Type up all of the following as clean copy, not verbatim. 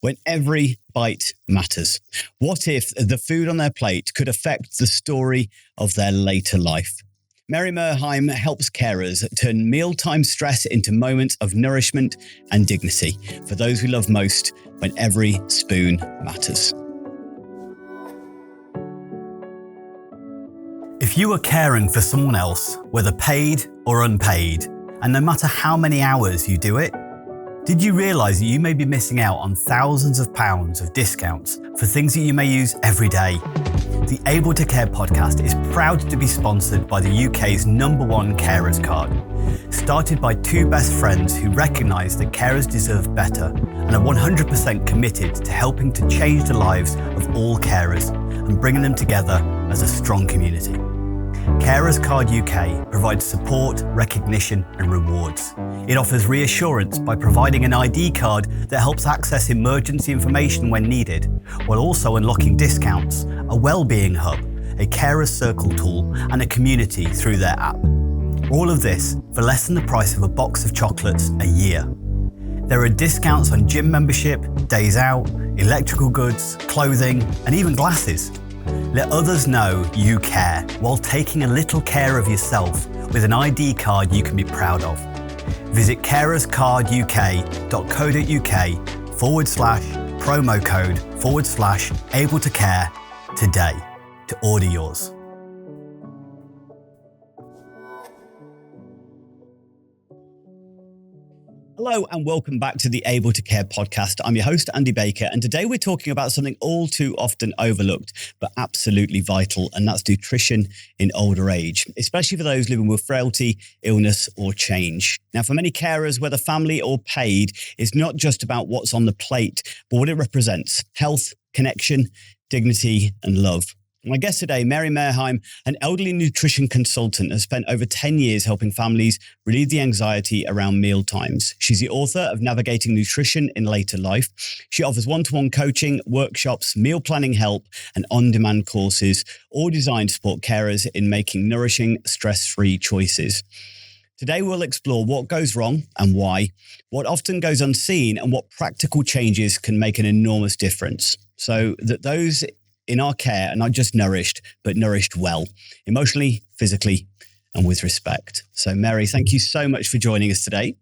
when every bite matters? What if the food on their plate could affect the story of their later life? Mary Merheim helps carers turn mealtime stress into moments of nourishment and dignity for those we love most when every spoon matters. If you are caring for someone else, whether paid or unpaid, and no matter how many hours you do it, did you realise that you may be missing out on thousands of pounds of discounts for things that you may use every day? The Able to Care podcast is proud to be sponsored by the UK's #1 carers card. Started by two best friends who recognise that carers deserve better and are 100% committed to helping to change the lives of all carers and bringing them together as a strong community. Carers Card UK provides support, recognition and rewards. It offers reassurance by providing an ID card that helps access emergency information when needed, while also unlocking discounts, a wellbeing hub, a carers circle tool and a community through their app. All of this for less than the price of a box of chocolates a year. There are discounts on gym membership, days out, electrical goods, clothing and even glasses. Let others know you care while taking a little care of yourself with an ID card you can be proud of. Visit carerscarduk.co.uk/promo code/able to care today to order yours. Hello and welcome back to the Able to Care podcast. I'm your host, Andy Baker, and today we're talking about something all too often overlooked, but absolutely vital, and that's nutrition in older age, especially for those living with frailty, illness, or change. Now, for many carers, whether family or paid, it's not just about what's on the plate, but what it represents: health, connection, dignity, and love. My guest today, Mary Merheim, an elderly nutrition consultant, has spent over 10 years helping families relieve the anxiety around mealtimes. She's the author of Navigating Nutrition in Later Life. She offers one-to-one coaching, workshops, meal planning help, and on-demand courses, all designed to support carers in making nourishing, stress-free choices. Today, we'll explore what goes wrong and why, what often goes unseen, and what practical changes can make an enormous difference, so that those in our care are not just nourished, but nourished well, emotionally, physically, and with respect. So, Mary, thank you so much for joining us today.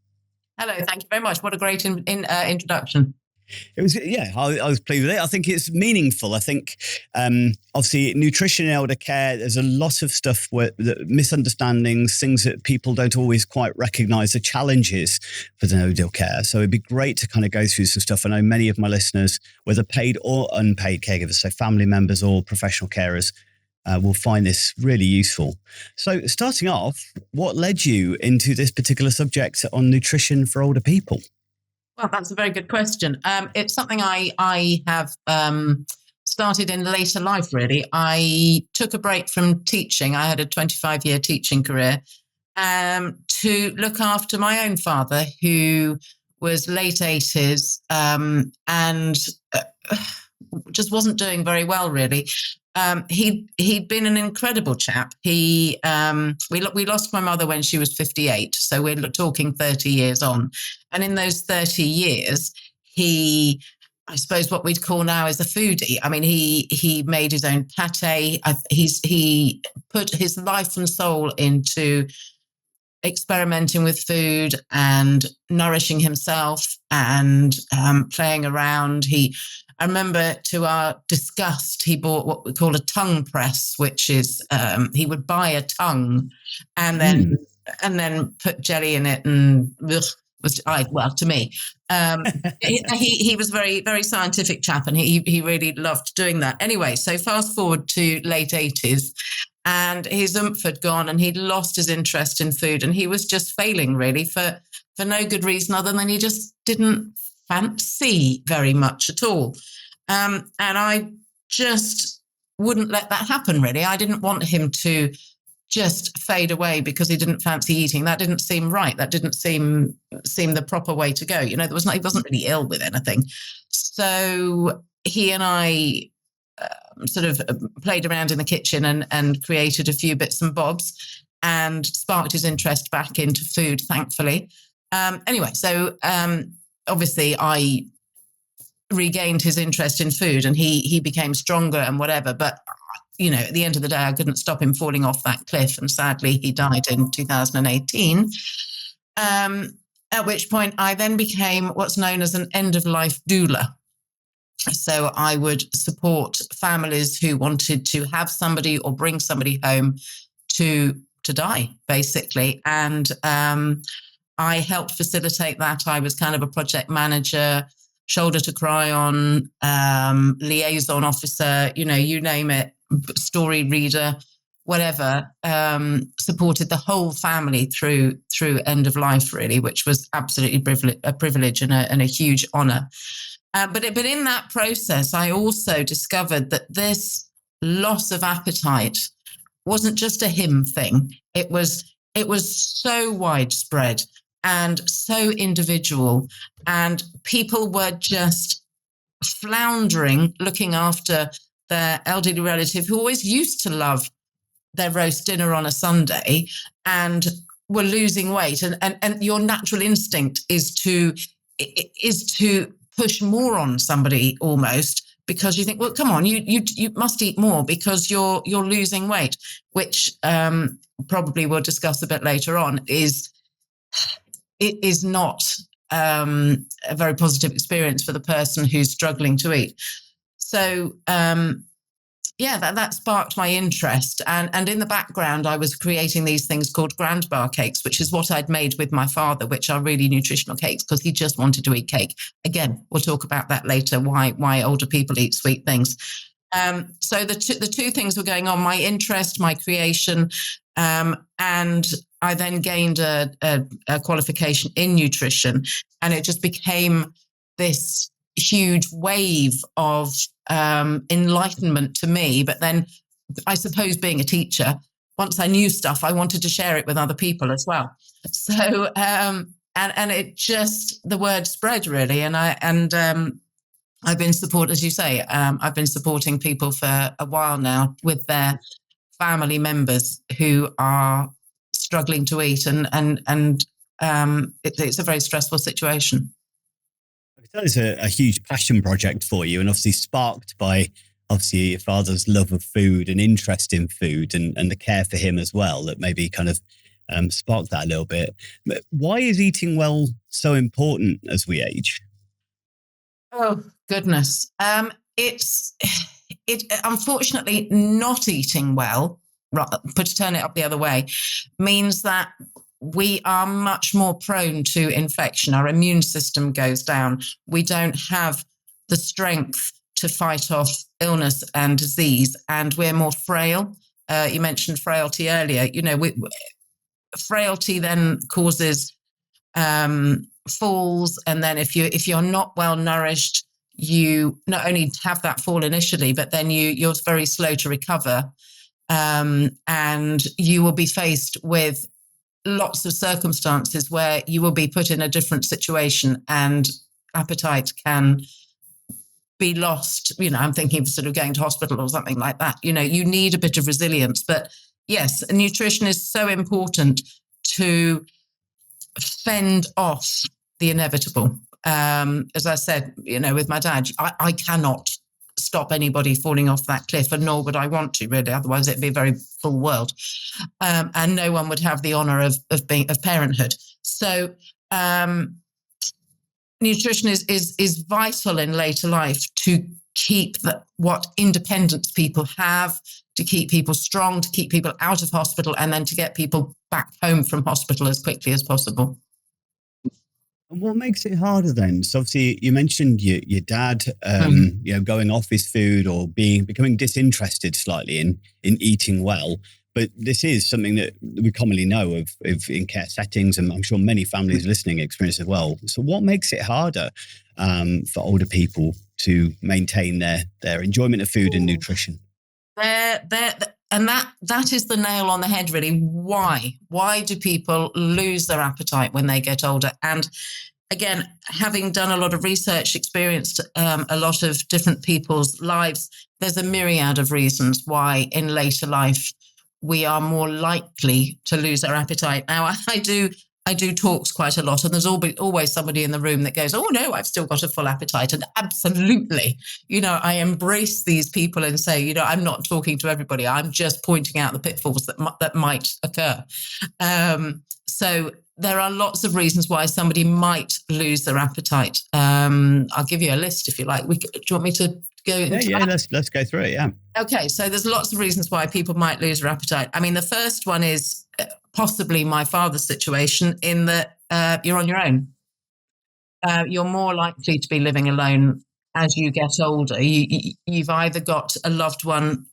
Hello, thank you very much. What a great introduction. It was, yeah, I was pleased with it. I think it's meaningful. I think, obviously, nutrition in elder care, there's a lot of stuff misunderstandings, things that people don't always quite recognise, the challenges for the elder care. So it'd be great to kind of go through some stuff. I know many of my listeners, whether paid or unpaid caregivers, so family members or professional carers, will find this really useful. So starting off, what led you into this particular subject on nutrition for older people? Well, that's a very good question. It's something I have started in later life, really. I took a break from teaching. I had a 25-year teaching career to look after my own father, who was late 80s and just wasn't doing very well, really. He'd been an incredible chap. We lost my mother when she was 58, so we're talking 30 years on. And in those 30 years, I suppose what we'd call now is a foodie. I mean, he made his own pate. He put his life and soul into experimenting with food and nourishing himself and playing around. I remember, to our disgust, he bought what we call a tongue press, which is he would buy a tongue and then put jelly in it, and to me, he was very, very scientific chap, and he really loved doing that. Anyway, so fast forward to late 80s, and his oomph had gone, and he'd lost his interest in food, and he was just failing, really, for no good reason other than he just didn't fancy very much at all. And I just wouldn't let that happen, really. I didn't want him to just fade away because he didn't fancy eating. That didn't seem right. That didn't seem the proper way to go. He wasn't really ill with anything. So he and I sort of played around in the kitchen and created a few bits and bobs and sparked his interest back into food, thankfully. Anyway, so obviously I regained his interest in food, and he became stronger and whatever. But at the end of the day, I couldn't stop him falling off that cliff, and sadly, he died in 2018. At which point, I then became what's known as an end-of-life doula. So I would support families who wanted to have somebody or bring somebody home to die, basically. And I helped facilitate that. I was kind of a project manager, shoulder to cry on, liaison officer, you name it, story reader, whatever, supported the whole family through end of life, really, which was absolutely a privilege and a huge honor. But in that process, I also discovered that this loss of appetite wasn't just a him thing. It was so widespread and so individual, and people were just floundering, looking after their elderly relative who always used to love their roast dinner on a Sunday and were losing weight. And your natural instinct is to push more on somebody almost, because you think, well, come on, you must eat more because you're losing weight, which probably we'll discuss a bit later on, is not a very positive experience for the person who's struggling to eat. So that sparked my interest. And in the background, I was creating these things called grand bar cakes, which is what I'd made with my father, which are really nutritional cakes because he just wanted to eat cake. Again, we'll talk about that later, why older people eat sweet things. So the two things were going on, my interest, my creation, and I then gained a qualification in nutrition, and it just became this huge wave of enlightenment to me. But then I suppose being a teacher, once I knew stuff, I wanted to share it with other people as well. So, and it just, the word spread really. And I've been as you say, I've been supporting people for a while now with their family members who are struggling to eat, and it's a very stressful situation. That is a huge passion project for you, and obviously sparked by your father's love of food and interest in food and the care for him as well, that maybe kind of sparked that a little bit. But why is eating well so important as we age? Oh, goodness. It's unfortunately not eating well, to turn it up the other way, means that we are much more prone to infection. Our immune system goes down. We don't have the strength to fight off illness and disease, and we're more frail. You mentioned frailty earlier. Frailty then causes falls, and then if you're not well nourished, you not only have that fall initially, but then you're very slow to recover, and you will be faced with lots of circumstances where you will be put in a different situation and appetite can be lost. I'm thinking of sort of going to hospital or something like that. You need a bit of resilience. But yes, nutrition is so important to fend off the inevitable. As I said, with my dad, I cannot stop anybody falling off that cliff, and nor would I want to, really. Otherwise, it'd be a very full world, and no one would have the honor of parenthood. So, nutrition is vital in later life to keep what independence people have, to keep people strong, to keep people out of hospital, and then to get people back home from hospital as quickly as possible. And what makes it harder then? So obviously you mentioned your dad, going off his food or becoming disinterested slightly in eating well. But this is something that we commonly know of in care settings, and I'm sure many families listening experience as well. So what makes it harder for older people to maintain their enjoyment of food and nutrition? And that is the nail on the head, really. Why do people lose their appetite when they get older? And again, having done a lot of research, experienced a lot of different people's lives, there's a myriad of reasons why in later life we are more likely to lose our appetite. Now, I do I do talks quite a lot, and there's always somebody in the room that goes, "Oh no, I've still got a full appetite." And absolutely, I embrace these people and say, I'm not talking to everybody. I'm just pointing out the pitfalls that might occur. So there are lots of reasons why somebody might lose their appetite. I'll give you a list if you like. Do you want me to go into that? Let's go through it. Yeah. Okay, so there's lots of reasons why people might lose their appetite. I mean, the first one is possibly my father's situation, in that you're on your own. You're more likely to be living alone as you get older. You've either got a loved one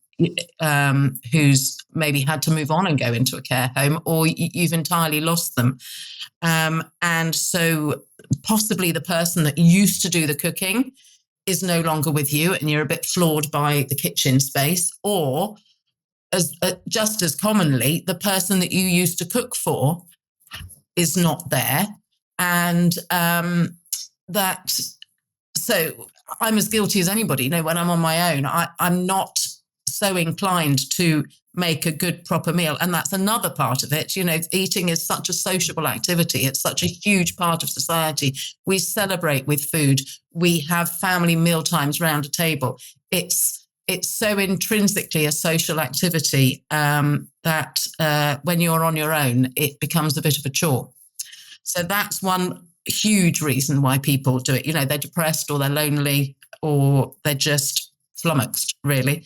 who's maybe had to move on and go into a care home, or you've entirely lost them. And so possibly the person that used to do the cooking is no longer with you, and you're a bit floored by the kitchen space, or just as commonly, the person that you used to cook for is not there. And so I'm as guilty as anybody. When I'm on my own, I'm not so inclined to make a good proper meal. And that's another part of it. Eating is such a sociable activity. It's such a huge part of society. We celebrate with food. We have family meal times round a table. It's so intrinsically a social activity that when you're on your own, it becomes a bit of a chore. So that's one huge reason why people do it. They're depressed, or they're lonely, or they're just flummoxed, really.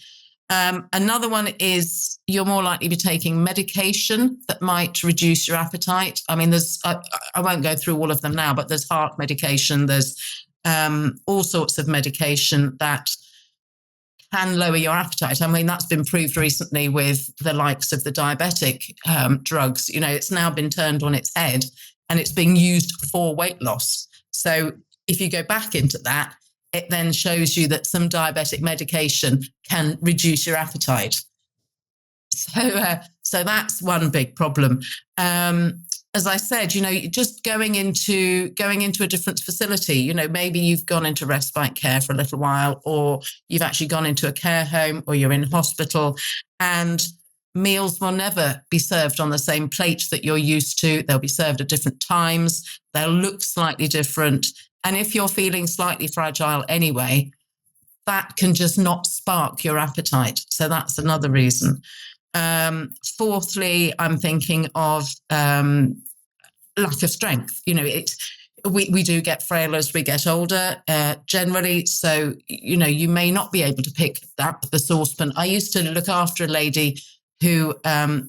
Another one is you're more likely to be taking medication that might reduce your appetite. I mean, I won't go through all of them now, but there's heart medication. There's all sorts of medication that can lower your appetite. I mean, that's been proved recently with the likes of the diabetic drugs. It's now been turned on its head, and it's being used for weight loss. So if you go back into that, it then shows you that some diabetic medication can reduce your appetite. So that's one big problem. As I said, just going into a different facility, maybe you've gone into respite care for a little while, or you've actually gone into a care home, or you're in hospital, and meals will never be served on the same plate that you're used to. They'll be served at different times. They'll look slightly different. And if you're feeling slightly fragile anyway, that can just not spark your appetite. So that's another reason. Fourthly, I'm thinking of lack of strength. We do get frail as we get older, generally. So, you may not be able to pick up the saucepan. I used to look after a lady who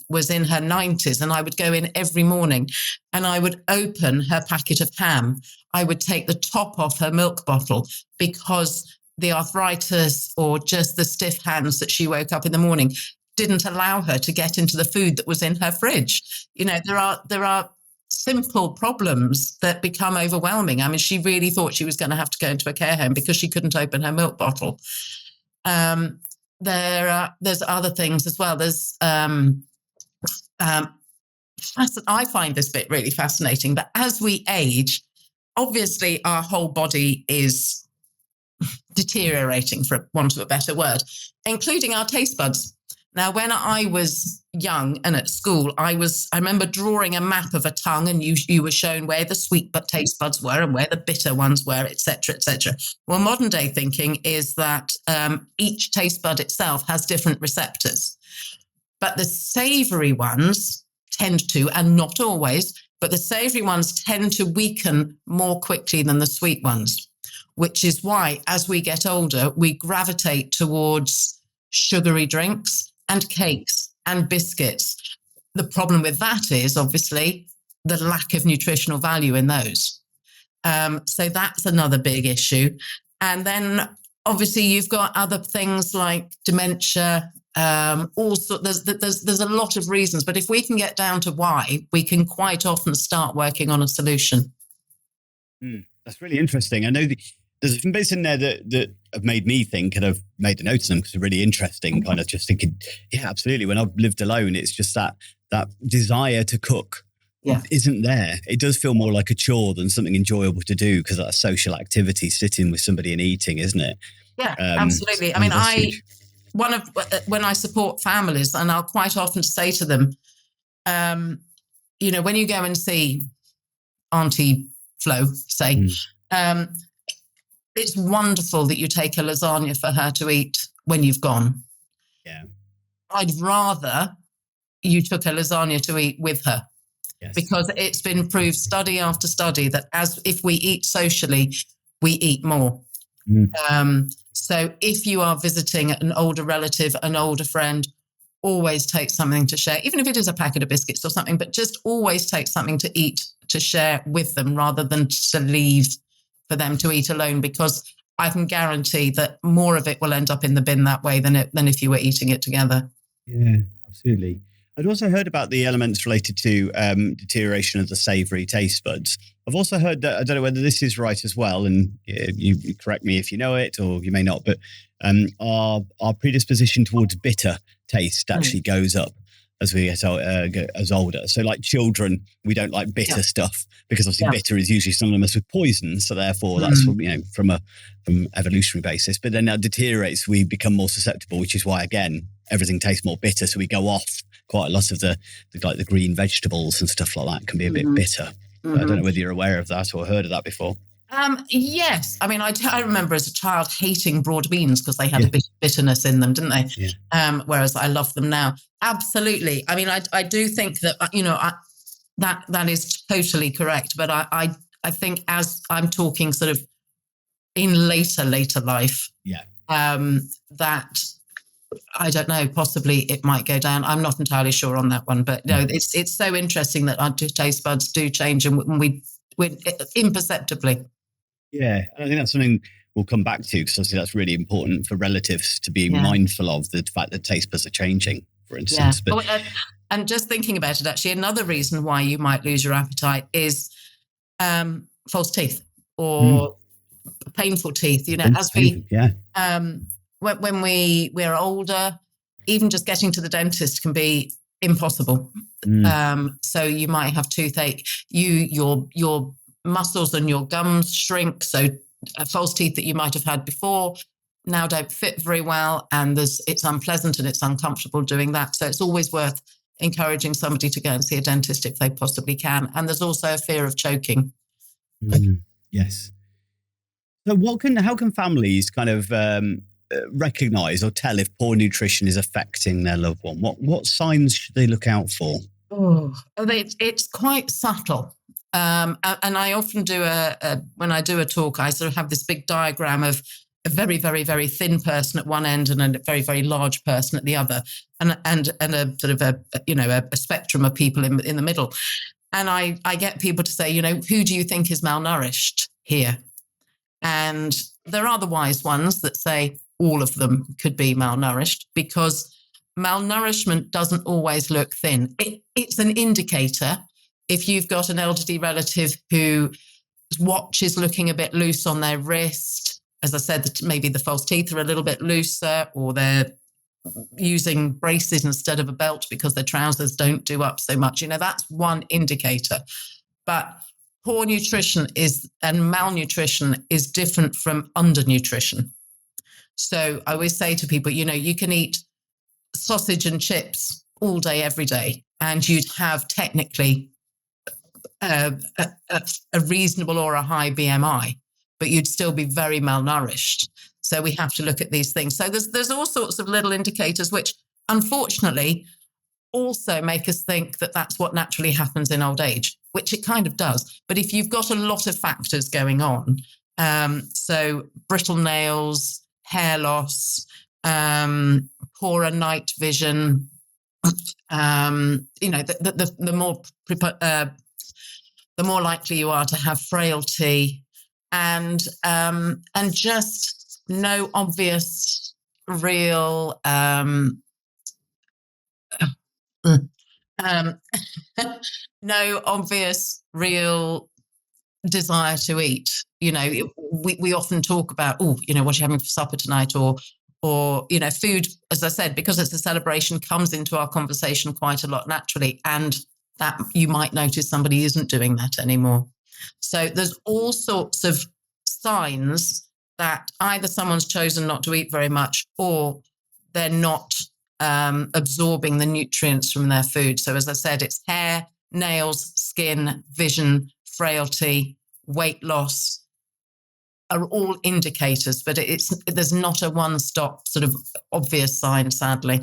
was in her 90s, and I would go in every morning and I would open her packet of ham. I would take the top off her milk bottle, because the arthritis or just the stiff hands that she woke up in the morning didn't allow her to get into the food that was in her fridge. There are simple problems that become overwhelming. I mean, she really thought she was going to have to go into a care home because she couldn't open her milk bottle. There's other things as well. There's I find this bit really fascinating, but as we age, obviously our whole body is deteriorating, for want of a better word, including our taste buds. Now, when I was young and at school, I remember drawing a map of a tongue, and you were shown where the sweet but taste buds were and where the bitter ones were, etc., etc. Well, modern day thinking is that each taste bud itself has different receptors, but the savory ones tend to, and not always, but the savory ones tend to weaken more quickly than the sweet ones, which is why, as we get older, we gravitate towards sugary drinks and cakes and biscuits. The problem with that is obviously the lack of nutritional value in those. So that's another big issue. And then obviously you've got other things like dementia. Also, there's a lot of reasons, but if we can get down to why, we can quite often start working on a solution. That's really interesting. I know there's some bits in there that have made me think, and I've made a note of them because they're really interesting. Kind of just thinking, yeah, absolutely. When I've lived alone, it's just that desire to cook isn't there. It does feel more like a chore than something enjoyable to do, because that's a social activity, sitting with somebody and eating, isn't it? Yeah, absolutely. I mean, when I support families, and I'll quite often say to them, when you go and see Auntie Flo say, it's wonderful that you take a lasagna for her to eat when you've gone. Yeah. I'd rather you took a lasagna to eat with her. Yes. Because it's been proved study after study that if we eat socially, we eat more. So if you are visiting an older relative, an older friend, always take something to share, even if it is a packet of biscuits or something, but just always take something to eat, to share with them rather than to leave for them to eat alone, because I can guarantee that more of it will end up in the bin that way than if you were eating it together. Yeah, absolutely. I'd also heard about the elements related to deterioration of the savoury taste buds. I've also heard that, I don't know whether this is right as well, and you correct me if you know it or you may not, but our predisposition towards bitter taste actually goes up as we get as older. So like children, we don't like bitter stuff because obviously bitter is usually synonymous with poison. So therefore that's from evolutionary basis. But then that deteriorates, we become more susceptible, which is why, again, everything tastes more bitter. So we go off quite a lot of the green vegetables and stuff like that can be a bit bitter. I don't know whether you're aware of that or heard of that before. Yes. I mean, I remember as a child hating broad beans because they had a bit of bitterness in them, didn't they? Yeah. Whereas I love them now. Absolutely. I mean, I do think that, that is totally correct. But I think as I'm talking sort of in later life, that I don't know, possibly it might go down. I'm not entirely sure on that one, but no, it's so interesting that our taste buds do change and we imperceptibly. Yeah, I think that's something we'll come back to because obviously that's really important for relatives to be mindful of, the fact that taste buds are changing, for instance. Yeah. But, and just thinking about it, actually, another reason why you might lose your appetite is false teeth or painful teeth. As we when we're older, even just getting to the dentist can be impossible. So you might have toothache. Your muscles and your gums shrink. So false teeth that you might have had before now don't fit very well, and it's unpleasant and it's uncomfortable doing that. So it's always worth encouraging somebody to go and see a dentist if they possibly can. And there's also a fear of choking. Yes. So how can families kind of recognize or tell if poor nutrition is affecting their loved one? What signs should they look out for? It's quite subtle. And I often do when I do a talk, I sort of have this big diagram of a very, very, very thin person at one end and a very, very large person at the other, and a sort of a spectrum of people in the middle. And I get people to say, who do you think is malnourished here? And there are the wise ones that say all of them could be malnourished, because malnourishment doesn't always look thin. It's an indicator. If you've got an elderly relative whose watch is looking a bit loose on their wrist, as I said, maybe the false teeth are a little bit looser, or they're using braces instead of a belt because their trousers don't do up so much, that's one indicator. But poor nutrition and malnutrition is different from undernutrition. So I always say to people, you can eat sausage and chips all day, every day, and you'd have technically a reasonable or a high BMI, but you'd still be very malnourished. So we have to look at these things. So there's all sorts of little indicators, which unfortunately also make us think that that's what naturally happens in old age, which it kind of does. But if you've got a lot of factors going on, so brittle nails, hair loss, poorer night vision, the more likely you are to have frailty, and just no obvious real no obvious real desire to eat. We often talk about, what are you having for supper tonight, or food, as I said, because it's a celebration, comes into our conversation quite a lot naturally, and that you might notice somebody isn't doing that anymore. So there's all sorts of signs that either someone's chosen not to eat very much, or they're not absorbing the nutrients from their food. So as I said, it's hair, nails, skin, vision, frailty, weight loss are all indicators, but there's not a one-stop sort of obvious sign, sadly.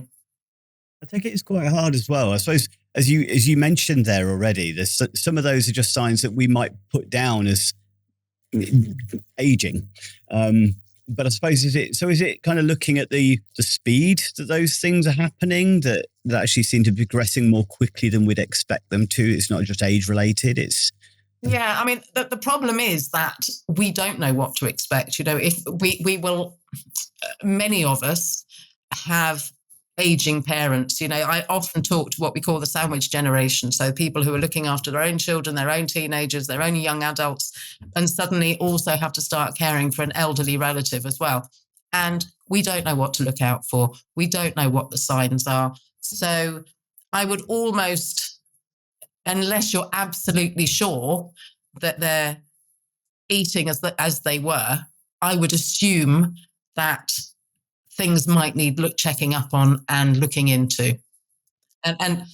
I think it's quite hard as well. I suppose, as you mentioned there already, there's some of those are just signs that we might put down as aging. But I suppose is it kind of looking at the speed that those things are happening that actually seem to be progressing more quickly than we'd expect them to? It's not just age related. It's Yeah, I mean, the problem is that we don't know what to expect. If we will, many of us have aging parents. I often talk to what we call the sandwich generation. So people who are looking after their own children, their own teenagers, their own young adults, and suddenly also have to start caring for an elderly relative as well. And we don't know what to look out for. We don't know what the signs are. So I would almost, unless you're absolutely sure that they're eating as they were, I would assume that things might need checking up on and looking into. And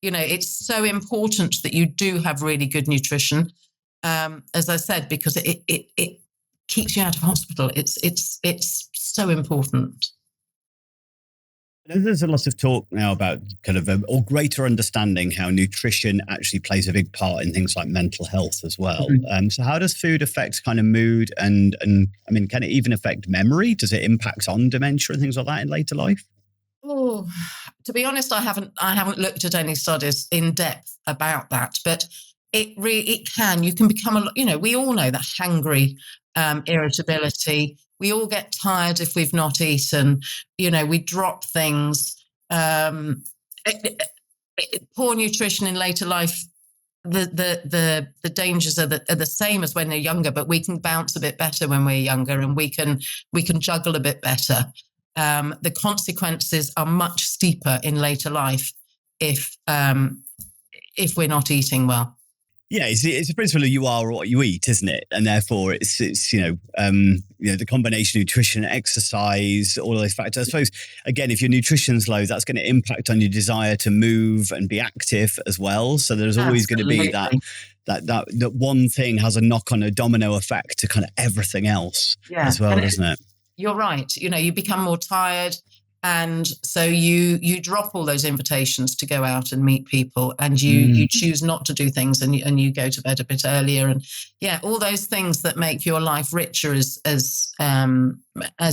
it's so important that you do have really good nutrition, as I said, because it keeps you out of hospital. It's so important. There's a lot of talk now about kind of or greater understanding how nutrition actually plays a big part in things like mental health as well. Mm-hmm. So how does food affect kind of mood and I mean, can it even affect memory? Does it impact on dementia and things like that in later life? Oh, to be honest, I haven't looked at any studies in depth about that, but it can. You can become we all know that hangry, irritability. We all get tired if we've not eaten. We drop things. Poor nutrition in later life. The dangers are the same as when they're younger, but we can bounce a bit better when we're younger, and we can juggle a bit better. The consequences are much steeper in later life if we're not eating well. Yeah, it's a principle of you are what you eat, isn't it? And therefore, it's the combination of nutrition, exercise, all of those factors. I suppose again, if your nutrition's low, that's going to impact on your desire to move and be active as well. So there's always going to be that one thing has a knock on a domino effect to kind of everything else as well, doesn't it? You're right. You become more tired. And so you drop all those invitations to go out and meet people, and you choose not to do things, and you go to bed a bit earlier, and all those things that make your life richer as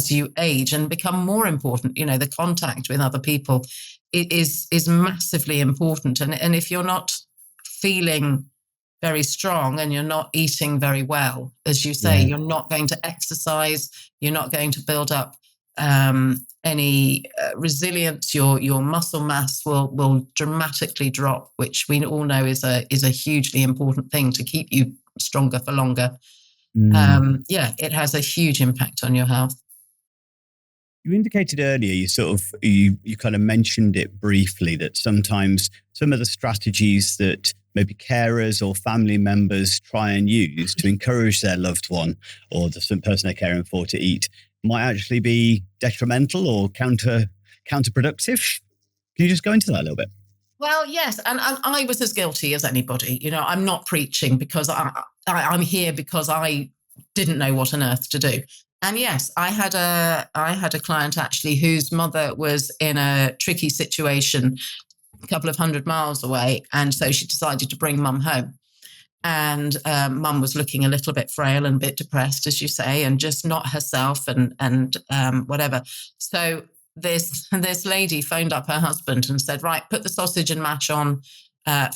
you age and become more important. The contact with other people is massively important, and if you're not feeling very strong and you're not eating very well, as you say, you're not going to exercise, you're not going to build up any resilience. Your muscle mass will dramatically drop, which we all know is a hugely important thing to keep you stronger for longer. It has a huge impact on your health. You indicated earlier, you kind of mentioned it briefly, that sometimes some of the strategies that maybe carers or family members try and use to encourage their loved one or the person they're caring for to eat might actually be detrimental or counterproductive. Can you just go into that a little bit? Well, yes, and I was as guilty as anybody. I'm not preaching because I'm here because I didn't know what on earth to do. And yes, I had a client actually whose mother was in a tricky situation a couple of 100 miles away, and so she decided to bring mum home. And mum was looking a little bit frail and a bit depressed, as you say, and just not herself and whatever. So this lady phoned up her husband and said, right, put the sausage and mash on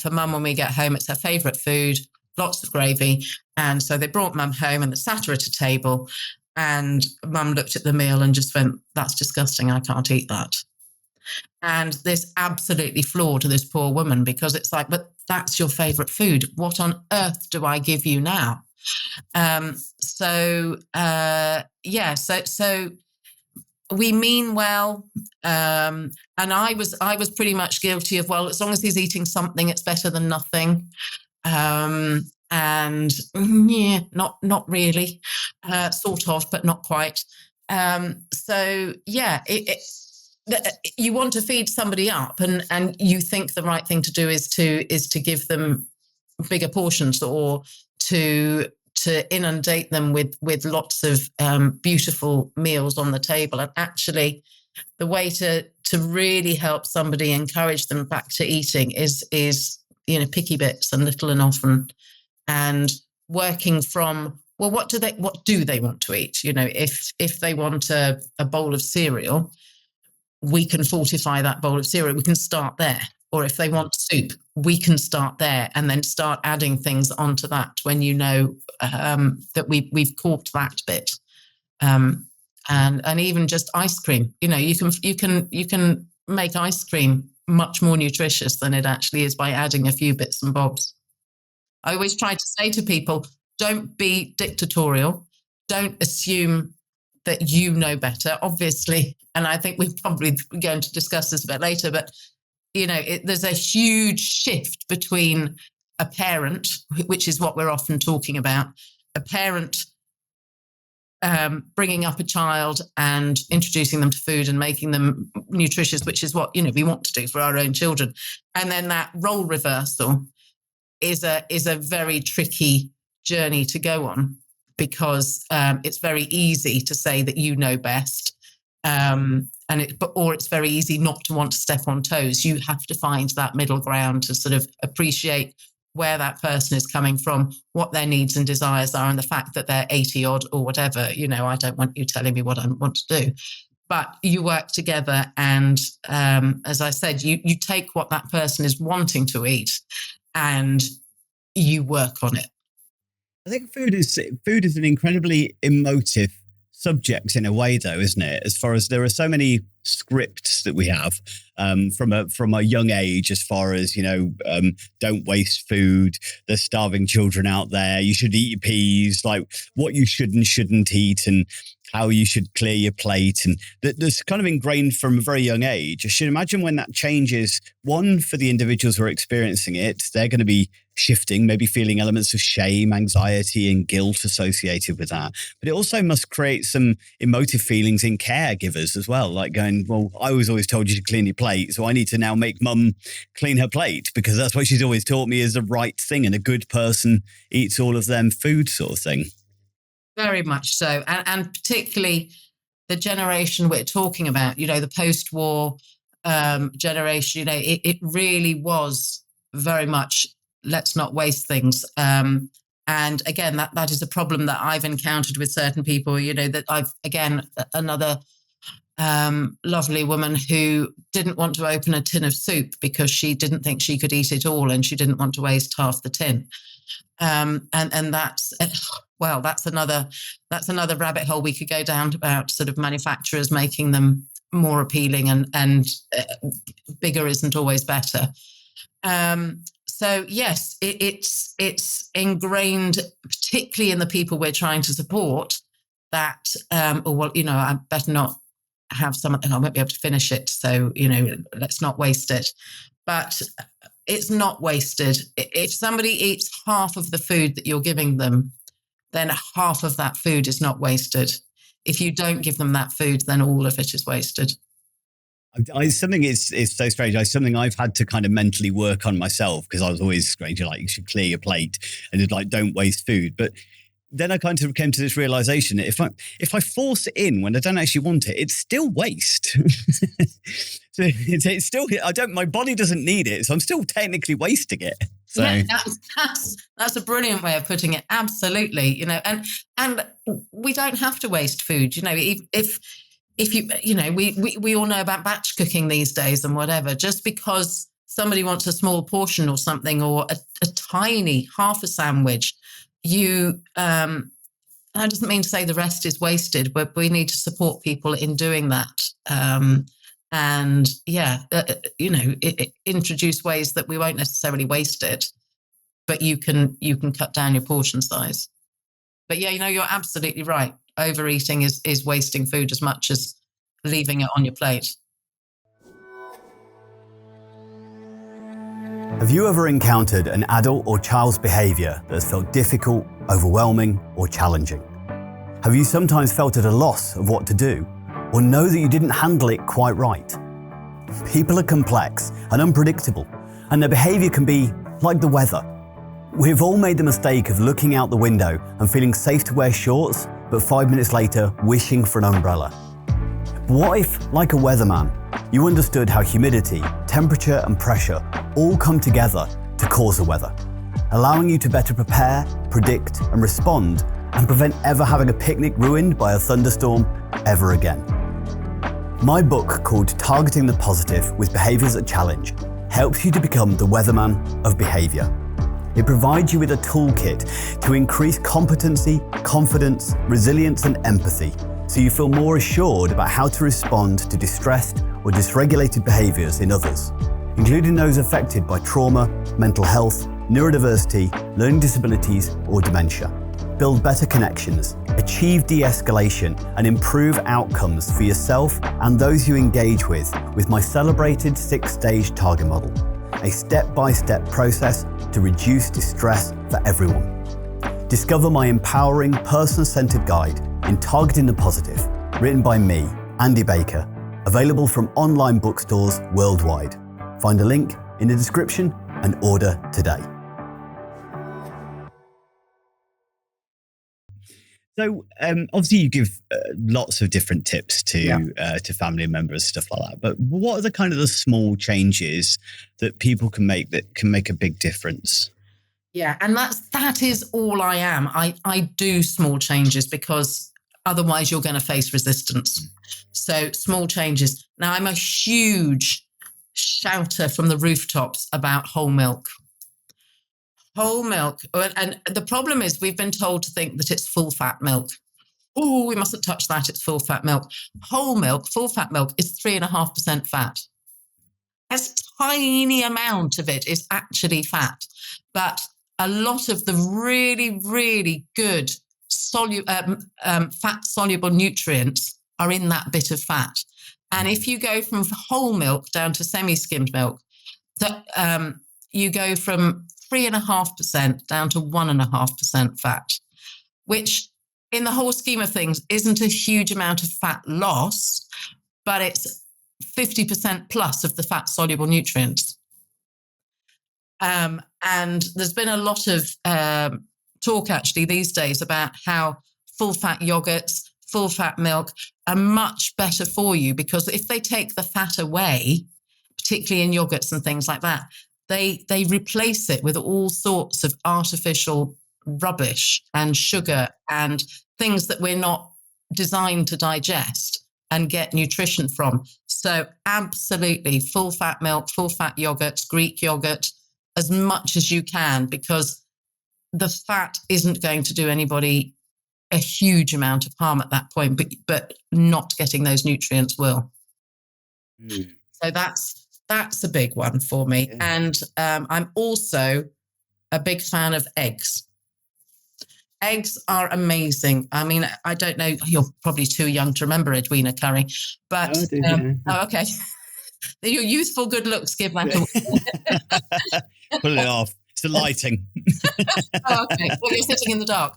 for mum when we get home. It's her favourite food, lots of gravy. And so they brought mum home and they sat her at a table, and mum looked at the meal and just went, that's disgusting, I can't eat that. And this absolutely floored this poor woman, because it's like, but that's your favorite food. What on earth do I give you now? So we mean well. And I was pretty much guilty of, well, as long as he's eating something, it's better than nothing. And not really, sort of, but not quite. You want to feed somebody up, and you think the right thing to do is to give them bigger portions, or to inundate them with lots of beautiful meals on the table. And actually, the way to really help somebody encourage them back to eating is picky bits and little and often, and working from, well, what do they want to eat? If they want a bowl of cereal, we can fortify that bowl of cereal. We can start there. Or if they want soup, we can start there and then start adding things onto that when that we've caught that bit. And even just ice cream. You can make ice cream much more nutritious than it actually is by adding a few bits and bobs. I always try to say to people, don't be dictatorial. Don't assume that you know better, obviously. And I think we're probably going to discuss this a bit later, but there's a huge shift between a parent, which is what we're often talking about, a parent bringing up a child and introducing them to food and making them nutritious, which is what we want to do for our own children. And then that role reversal is a very tricky journey to go on, because it's very easy to say that you know best, or it's very easy not to want to step on toes. You have to find that middle ground to sort of appreciate where that person is coming from, what their needs and desires are, and the fact that they're 80 odd or whatever. I don't want you telling me what I want to do. But you work together, and as I said, you take what that person is wanting to eat and you work on it. I think food is an incredibly emotive subject in a way, though, isn't it? As far as there are so many scripts that we have from a young age, as far as don't waste food. There's starving children out there. You should eat your peas. Like what you should and shouldn't eat, and how you should clear your plate, and that's kind of ingrained from a very young age. I should imagine when that changes, one, for the individuals who are experiencing it, they're going to be shifting, maybe feeling elements of shame, anxiety, and guilt associated with that. But it also must create some emotive feelings in caregivers as well, like going, well, I was always told you to clean your plate, so I need to now make mum clean her plate because that's what she's always taught me is the right thing, and a good person eats all of them food, sort of thing. Very much so. And particularly the generation we're talking about, the post-war generation, it really was very much, let's not waste things. And again, that is a problem that I've encountered with certain people, that another lovely woman who didn't want to open a tin of soup because she didn't think she could eat it all and she didn't want to waste half the tin. And that's another rabbit hole we could go down about sort of manufacturers making them more appealing, and bigger isn't always better. So yes, it's ingrained, particularly in the people we're trying to support, that I better not have something, I won't be able to finish it, so let's not waste it. But it's not wasted. If somebody eats half of the food that you're giving them, then half of that food is not wasted. If you don't give them that food, then all of it is wasted. Something is so strange. It's something I've had to kind of mentally work on myself, because I was always strange, like you should clear your plate and just like don't waste food. But then I kind of came to this realization that if I force it in when I don't actually want it, it's still waste. So it's still, my body doesn't need it, so I'm still technically wasting it. So yeah, that's a brilliant way of putting it. Absolutely, and we don't have to waste food. If we all know about batch cooking these days and whatever. Just because somebody wants a small portion or something, or a tiny half a sandwich, that doesn't mean to say the rest is wasted, but we need to support people in doing that. Introduce ways that we won't necessarily waste it, but you can cut down your portion size. But yeah, you're absolutely right. Overeating is wasting food as much as leaving it on your plate. Have you ever encountered an adult or child's behaviour that has felt difficult, overwhelming, or challenging? Have you sometimes felt at a loss of what to do, or know that you didn't handle it quite right? People are complex and unpredictable, and their behaviour can be like the weather. We've all made the mistake of looking out the window and feeling safe to wear shorts, but 5 minutes later, wishing for an umbrella. But what if, like a weatherman, you understood how humidity, temperature and pressure all come together to cause the weather, allowing you to better prepare, predict and respond and prevent ever having a picnic ruined by a thunderstorm ever again? My book, called Targeting the Positive with Behaviours that Challenge, helps you to become the weatherman of behaviour. It provides you with a toolkit to increase competency, confidence, resilience and empathy, so you feel more assured about how to respond to distressed or dysregulated behaviours in others, including those affected by trauma, mental health, neurodiversity, learning disabilities or dementia. Build better connections, achieve de-escalation and improve outcomes for yourself and those you engage with my celebrated 6-stage target model, a step-by-step process to reduce distress for everyone. Discover my empowering, person-centered guide in Targeting the Positive, written by me, Andy Baker, available from online bookstores worldwide. Find a link in the description and order today. So obviously you give lots of different tips to family members, stuff like that. But what are the kind of the small changes that people can make that can make a big difference? Yeah, and that is all I am. I do small changes because otherwise you're going to face resistance. So small changes. Now, I'm a huge shouter from the rooftops about whole milk. Whole milk. And the problem is we've been told to think that it's full fat milk. Oh, we mustn't touch that. It's full fat milk. Whole milk, full fat milk is 3.5% fat. A tiny amount of it is actually fat. But a lot of the really, really good fat-soluble nutrients are in that bit of fat. And if you go from whole milk down to semi-skimmed milk, you go from 3.5% down to 1.5% fat, which in the whole scheme of things isn't a huge amount of fat loss, but it's 50% plus of the fat-soluble nutrients. And there's been a lot of talk actually these days about how full-fat yogurts, full-fat milk are much better for you because if they take the fat away, particularly in yogurts and things like that, they replace it with all sorts of artificial rubbish and sugar and things that we're not designed to digest and get nutrition from. So absolutely full-fat milk, full-fat yogurts, Greek yogurt, as much as you can, because the fat isn't going to do anybody a huge amount of harm at that point, but not getting those nutrients will. So that's a big one for me. Yeah. And I'm also a big fan of eggs. Eggs are amazing. I mean, I don't know, you're probably too young to remember Edwina Currie, but okay. Your youthful good looks give that away. Pull it off. It's the lighting. Oh, okay. Well, you're sitting in the dark.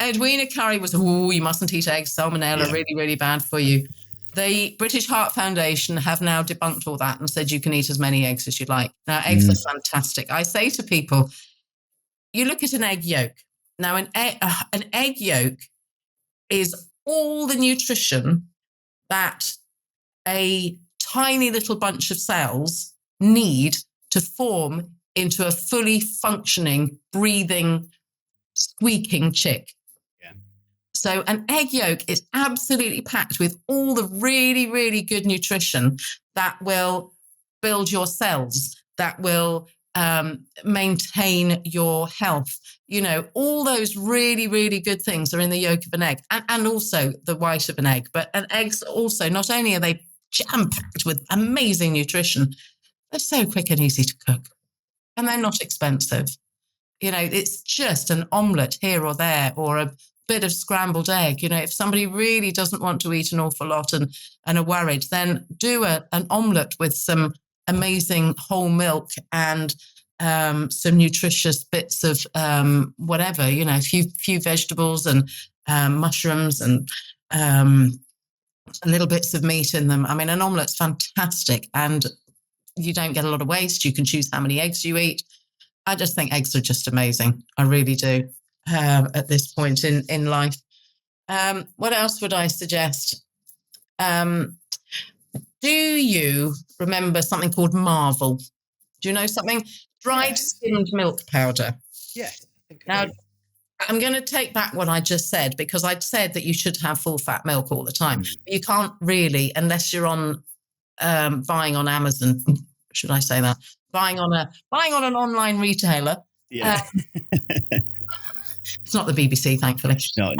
Edwina Currie was, you mustn't eat eggs. Salmonella, really, really bad for you. The British Heart Foundation have now debunked all that and said you can eat as many eggs as you like. Now, eggs are fantastic. I say to people, you look at an egg yolk. Now, an egg yolk is all the nutrition that a tiny little bunch of cells need to form into a fully functioning, breathing, squeaking chick. Yeah. So an egg yolk is absolutely packed with all the really, really good nutrition that will build your cells, that will maintain your health. You know, all those really, really good things are in the yolk of an egg and also the white of an egg. But an eggs also, not only are they jam-packed with amazing nutrition, they're so quick and easy to cook. And they're not expensive. You know, it's just an omelette here or there or a bit of scrambled egg. You know, if somebody really doesn't want to eat an awful lot and are worried, then do an omelette with some amazing whole milk and some nutritious bits of whatever, you know, a few vegetables and mushrooms and little bits of meat in them. I mean, an omelette's fantastic and you don't get a lot of waste. You can choose how many eggs you eat. I just think eggs are just amazing. I really do, at this point in life. What else would I suggest? Do you remember something called Marvel? Do you know something? Dried skimmed milk powder. Yes. Now, I'm going to take back what I just said, because I'd said that you should have full fat milk all the time. You can't really, unless you're on buying on Amazon. Should I say that? Buying on an online retailer. Yeah. It's not the BBC, thankfully. No.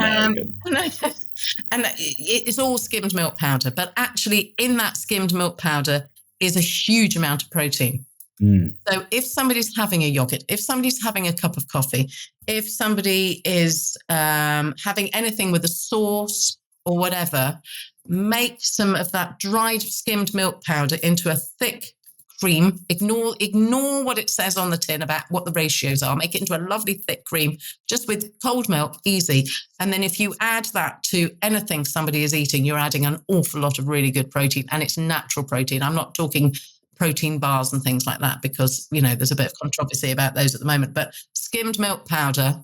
And it's all skimmed milk powder, but actually in that skimmed milk powder is a huge amount of protein. So if somebody's having a yogurt, if somebody's having a cup of coffee, if somebody is having anything with a sauce or whatever, make some of that dried skimmed milk powder into a thick cream. Ignore what it says on the tin about what the ratios are. Make it into a lovely thick cream, just with cold milk, easy. And then if you add that to anything somebody is eating, you're adding an awful lot of really good protein, and it's natural protein. I'm not talking protein bars and things like that, because, there's a bit of controversy about those at the moment. But skimmed milk powder,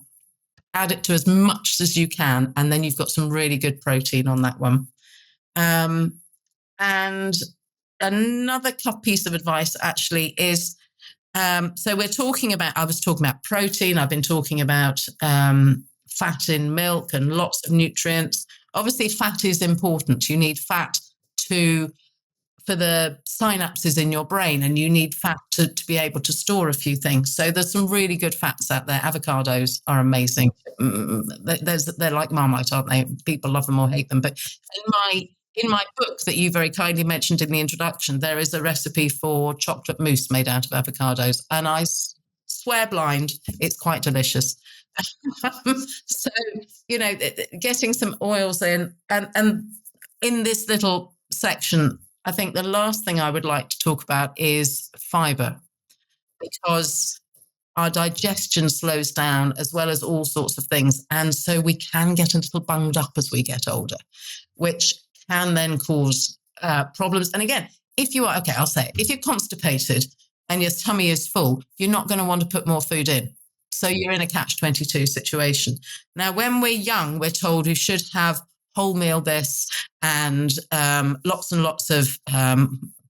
add it to as much as you can, and then you've got some really good protein on that one. And another piece of advice actually is, so I was talking about protein. I've been talking about fat in milk and lots of nutrients. Obviously, fat is important. You need fat for the synapses in your brain, and you need fat to be able to store a few things. So there's some really good fats out there. Avocados are amazing. They're like Marmite, aren't they? People love them or hate them. But in my book that you very kindly mentioned in the introduction, there is a recipe for chocolate mousse made out of avocados, and I swear blind, it's quite delicious. So, getting some oils in, and in this little section, I think the last thing I would like to talk about is fiber, because our digestion slows down as well as all sorts of things. And so we can get a little bunged up as we get older, which can then cause problems. And again, if you're constipated and your tummy is full, you're not going to want to put more food in. So you're in a catch-22 situation. Now, when we're young, we're told we should have wholemeal this and lots and lots of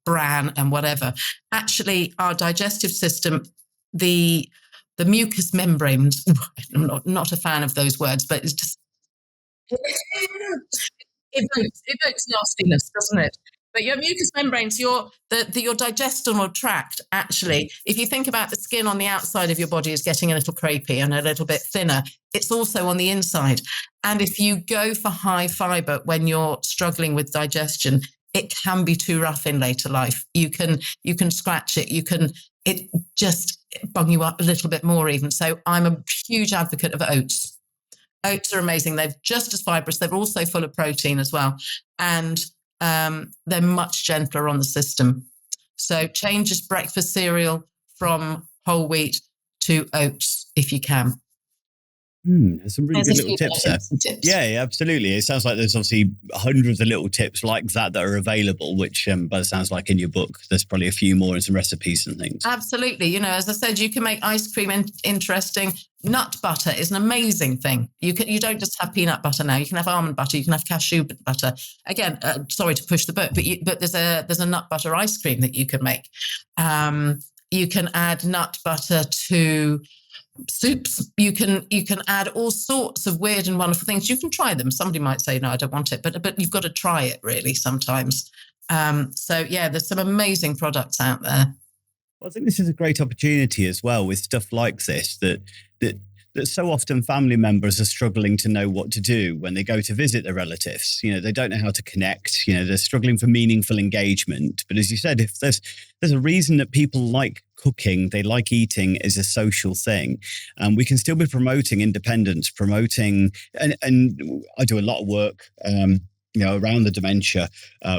bran and whatever. Actually, our digestive system, the mucous membranes, I'm not a fan of those words, but it's just evokes nastiness, doesn't it? But your mucous membranes, your digestional tract, actually, if you think about the skin on the outside of your body is getting a little crepey and a little bit thinner, it's also on the inside. And if you go for high fiber when you're struggling with digestion, it can be too rough in later life. You can scratch it. It just bung you up a little bit more even. So I'm a huge advocate of oats. Oats are amazing. They're just as fibrous. They're also full of protein as well. And they're much gentler on the system. So change your breakfast cereal from whole wheat to oats if you can. There's some really good little tips there. Yeah, absolutely. It sounds like there's obviously hundreds of little tips like that are available, which by the sounds like in your book, there's probably a few more and some recipes and things. Absolutely. As I said, you can make ice cream interesting. Nut butter is an amazing thing. You don't just have peanut butter now. You can have almond butter. You can have cashew butter. Again, sorry to push the book, but there's a nut butter ice cream that you can make. You can add nut butter to soups. You can add all sorts of weird and wonderful things. You can try them. Somebody might say, no, I don't want it, but you've got to try it really sometimes. So yeah, there's some amazing products out there. Well, I think this is a great opportunity as well with stuff like this, that so often family members are struggling to know what to do when they go to visit their relatives. They don't know how to connect. They're struggling for meaningful engagement. But as you said, if there's a reason that people like cooking, they like eating as a social thing, we can still be promoting independence, and I do a lot of work around the dementia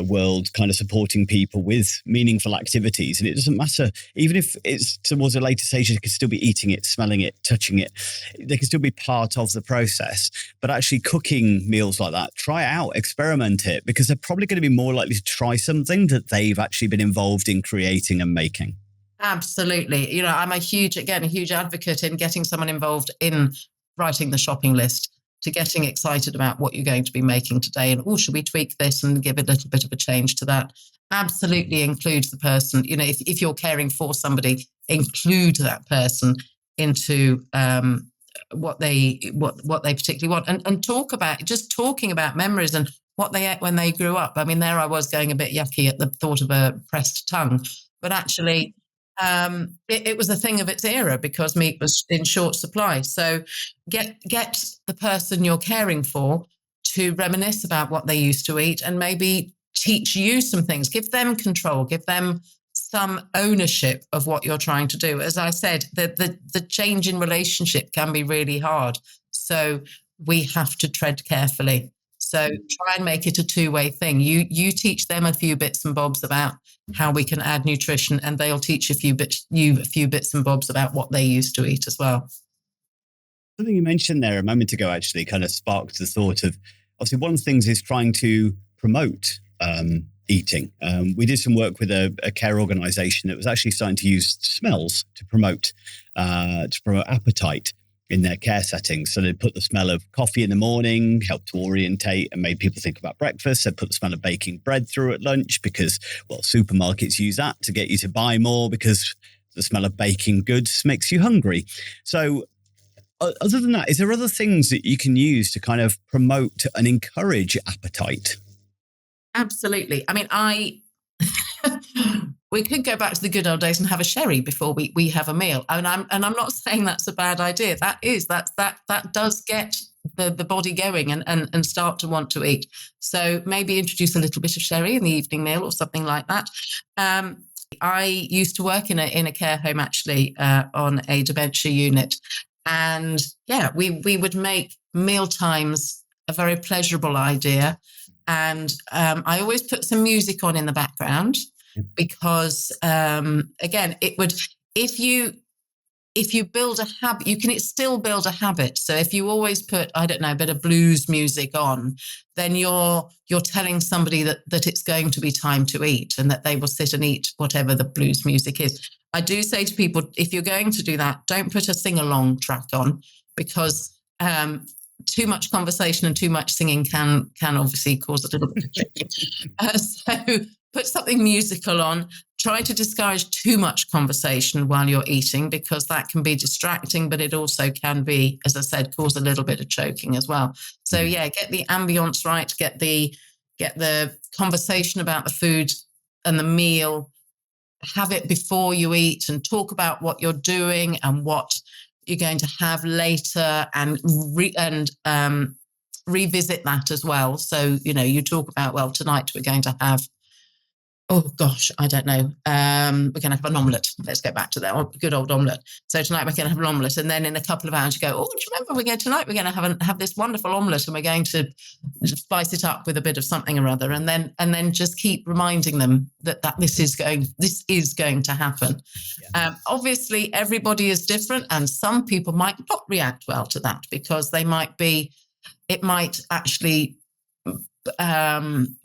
world, kind of supporting people with meaningful activities. And it doesn't matter, even if it's towards a later stage, they can still be eating it, smelling it, touching it. They can still be part of the process. But actually cooking meals like that, try it out, experiment it, because they're probably going to be more likely to try something that they've actually been involved in creating and making. Absolutely. I'm a huge advocate in getting someone involved in writing the shopping list, to getting excited about what you're going to be making today. And, should we tweak this and give a little bit of a change to that? Absolutely include the person. If you're caring for somebody, include that person into what they particularly want, and talking about memories and what they ate when they grew up. I mean, there I was going a bit yucky at the thought of a pressed tongue, but actually it was a thing of its era because meat was in short supply. So get the person you're caring for to reminisce about what they used to eat, and maybe teach you some things. Give them control. Give them some ownership of what you're trying to do. As I said, the change in relationship can be really hard. So we have to tread carefully. So try and make it a two-way thing. You teach them a few bits and bobs about how we can add nutrition, and they'll teach a few bits and bobs about what they used to eat as well. Something you mentioned there a moment ago actually kind of sparked the thought of, obviously one of the things is trying to promote eating. We did some work with a care organization that was actually starting to use smells to promote appetite in their care settings. So they put the smell of coffee in the morning, helped to orientate and made people think about breakfast. They put the smell of baking bread through at lunch because, supermarkets use that to get you to buy more because the smell of baking goods makes you hungry. So other than that, is there other things that you can use to kind of promote and encourage appetite? Absolutely. I mean, we could go back to the good old days and have a sherry before we have a meal. And I'm not saying that's a bad idea. That does get the body going and start to want to eat. So maybe introduce a little bit of sherry in the evening meal or something like that. I used to work in a care home actually on a dementia unit, and we would make mealtimes a very pleasurable idea. And I always put some music on in the background because, again, it would, if you build a habit, you can still build a habit. So if you always put, I don't know, a bit of blues music on, then you're telling somebody that it's going to be time to eat and that they will sit and eat whatever the blues music is. I do say to people, if you're going to do that, don't put a sing-along track on, because too much conversation and too much singing can obviously cause a little bit of tricky. So put something musical on. Try to discourage too much conversation while you're eating, because that can be distracting, but it also can be, as I said, cause a little bit of choking as well. So get the ambience right, get the conversation about the food and the meal. Have it before you eat and talk about what you're doing and what you're going to have later, and revisit that as well. So, you talk about, well, tonight we're going to have, oh gosh, I don't know. We're going to have an omelette. Let's get back to that good old omelette. So tonight we're going to have an omelette, and then in a couple of hours you go, oh, do you remember tonight we're going to have this wonderful omelette, and we're going to spice it up with a bit of something or other, and then just keep reminding them that this is going to happen. Yeah. Obviously, everybody is different, and some people might not react well to that because it might actually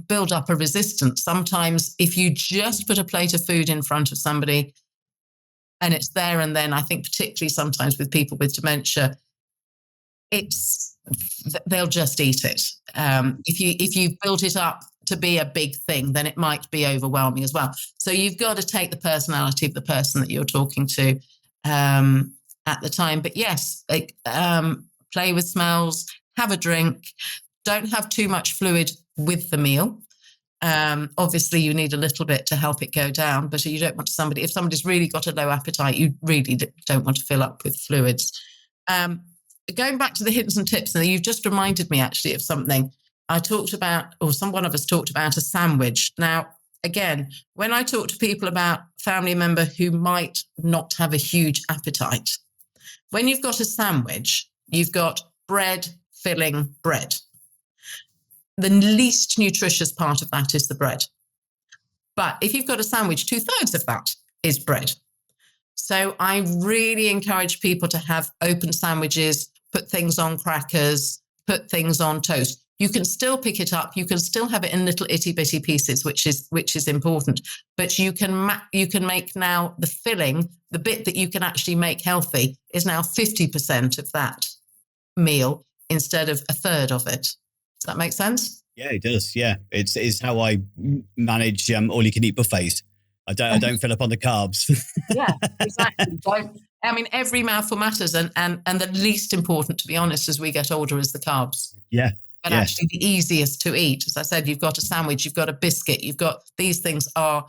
build up a resistance. Sometimes if you just put a plate of food in front of somebody and it's there and then, I think particularly sometimes with people with dementia, they'll just eat it. If you built it up to be a big thing, then it might be overwhelming as well. So you've got to take the personality of the person that you're talking to at the time. But yes, play with smells, have a drink. Don't have too much fluid with the meal. Obviously, you need a little bit to help it go down, but you don't want if somebody's really got a low appetite, you really don't want to fill up with fluids. Going back to the hints and tips, and you've just reminded me actually of something I talked about, or one of us talked about, a sandwich. Now, again, when I talk to people about family member who might not have a huge appetite, when you've got a sandwich, you've got bread, filling, bread. the least nutritious part of that is the bread. But if you've got a sandwich, 2/3 of that is bread. So I really encourage people to have open sandwiches, put things on crackers, put things on toast. You can still pick it up. You can still have it in little itty bitty pieces, which is important. But you can make now the filling, the bit that you can actually make healthy, is now 50% of that meal instead of 1/3 of it. Does that make sense? Yeah, it does. Yeah, it's how I manage all you can eat buffets. I don't fill up on the carbs. Yeah, exactly. I mean, every mouthful matters, and the least important, to be honest, as we get older, is the carbs. Yeah. But actually the easiest to eat. As I said, you've got a sandwich, you've got a biscuit, you've got these things are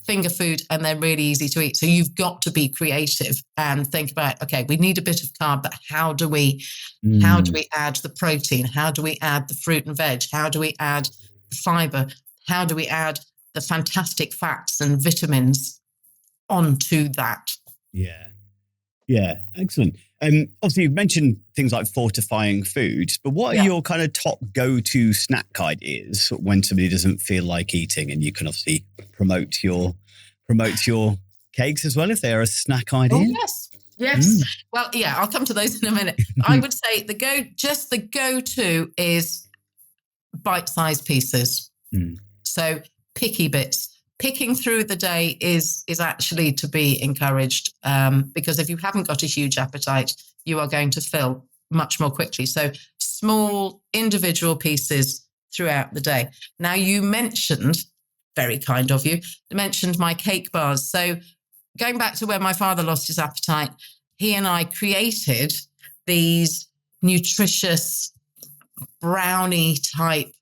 finger food and they're really easy to eat. So you've got to be creative and think about, okay, we need a bit of carb, but how do we add the protein? How do we add the fruit and veg? How do we add the fiber? How do we add the fantastic fats and vitamins onto that? Yeah. Yeah, excellent. Obviously, you've mentioned things like fortifying food, but what are your kind of top go-to snack ideas when somebody doesn't feel like eating? And you can obviously promote your cakes as well if they're a snack idea. Oh, yes. Well, yeah, I'll come to those in a minute. I would say the go-to is bite-sized pieces. So picky bits. Picking through the day is actually to be encouraged, because if you haven't got a huge appetite, you are going to fill much more quickly. So small individual pieces throughout the day. Now, you mentioned, very kind of you, mentioned my cake bars. So going back to when my father lost his appetite, he and I created these nutritious brownie type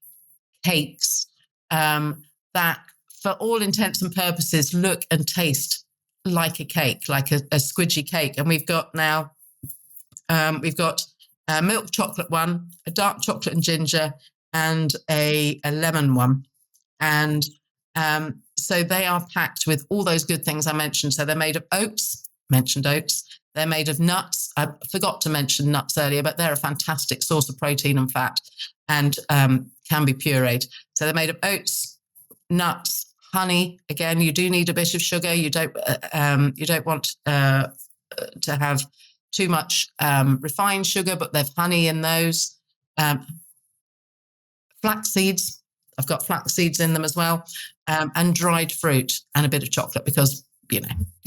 cakes that, for all intents and purposes, look and taste like a cake, like a squidgy cake. And we've got now, we've got a milk chocolate one, a dark chocolate and ginger, and a lemon one. And so they are packed with all those good things I mentioned. So they're made of oats, mentioned oats. They're made of nuts. I forgot to mention nuts earlier, but they're a fantastic source of protein and fat and can be pureed. So they're made of oats, nuts, honey. Again, you do need a bit of sugar. You don't want to have too much refined sugar, but there's honey in those. Flax seeds. I've got flax seeds in them as well, and dried fruit and a bit of chocolate, because you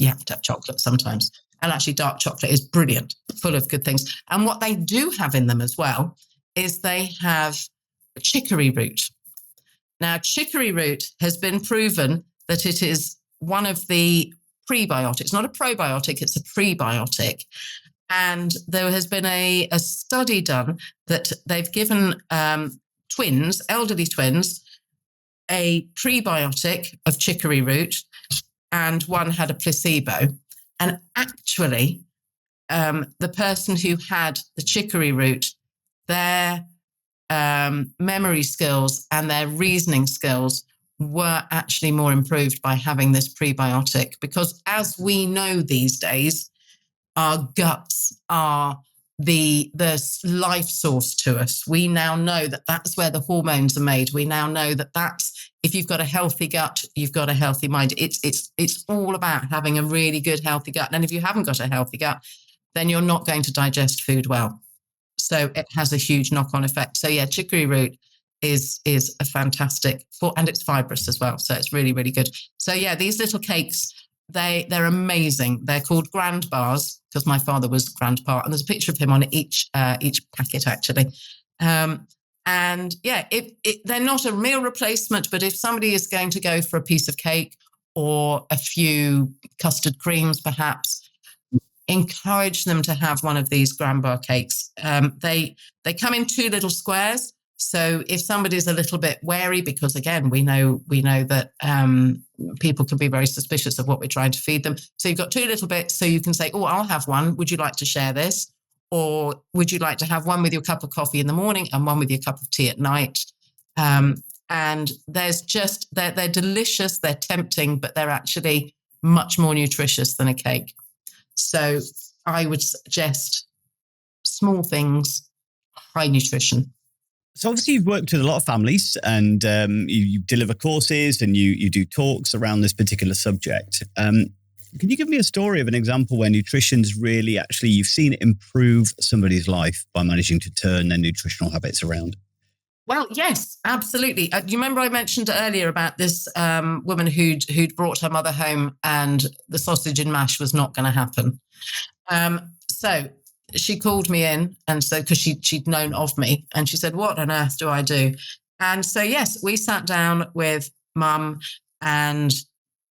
have to have chocolate sometimes. And actually, dark chocolate is brilliant, full of good things. And what they do have in them as well is they have chicory root. Now, chicory root has been proven that it is one of the prebiotics, not a probiotic, it's a prebiotic. And there has been a study done that they've given elderly twins, a prebiotic of chicory root, and one had a placebo. And actually, the person who had the chicory root, their memory skills and their reasoning skills were actually more improved by having this prebiotic, because as we know these days, our guts are the life source to us. We now know that that's where the hormones are made. We now know that that's, if you've got a healthy gut, you've got a healthy mind. It's all about having a really good, healthy gut. And if you haven't got a healthy gut, then you're not going to digest food well. So it has a huge knock-on effect. So yeah, chicory root is a fantastic, and it's fibrous as well. So it's really, really good. So yeah, these little cakes, they're amazing. They're called grand bars because my father was grandpa, and there's a picture of him on each packet actually. And yeah, they're not a meal replacement, but if somebody is going to go for a piece of cake or a few custard creams, perhaps, encourage them to have one of these grand bar cakes. They come in 2 little squares. So if somebody's a little bit wary, because again, we know that people can be very suspicious of what we're trying to feed them. So you've got 2 little bits. So you can say, oh, I'll have one. Would you like to share this? Or would you like to have one with your cup of coffee in the morning and one with your cup of tea at night? And they're delicious, they're tempting, but they're actually much more nutritious than a cake. So I would suggest small things, high nutrition. So obviously you've worked with a lot of families, and you deliver courses and you do talks around this particular subject. Can you give me a story of an example where nutrition's really actually, you've seen it improve somebody's life by managing to turn their nutritional habits around? Well, yes, absolutely. Do you remember I mentioned earlier about this woman who'd brought her mother home and the sausage and mash was not going to happen? So she called me in, and so because she'd known of me, and she said, "What on earth do I do?" And so yes, we sat down with Mum, and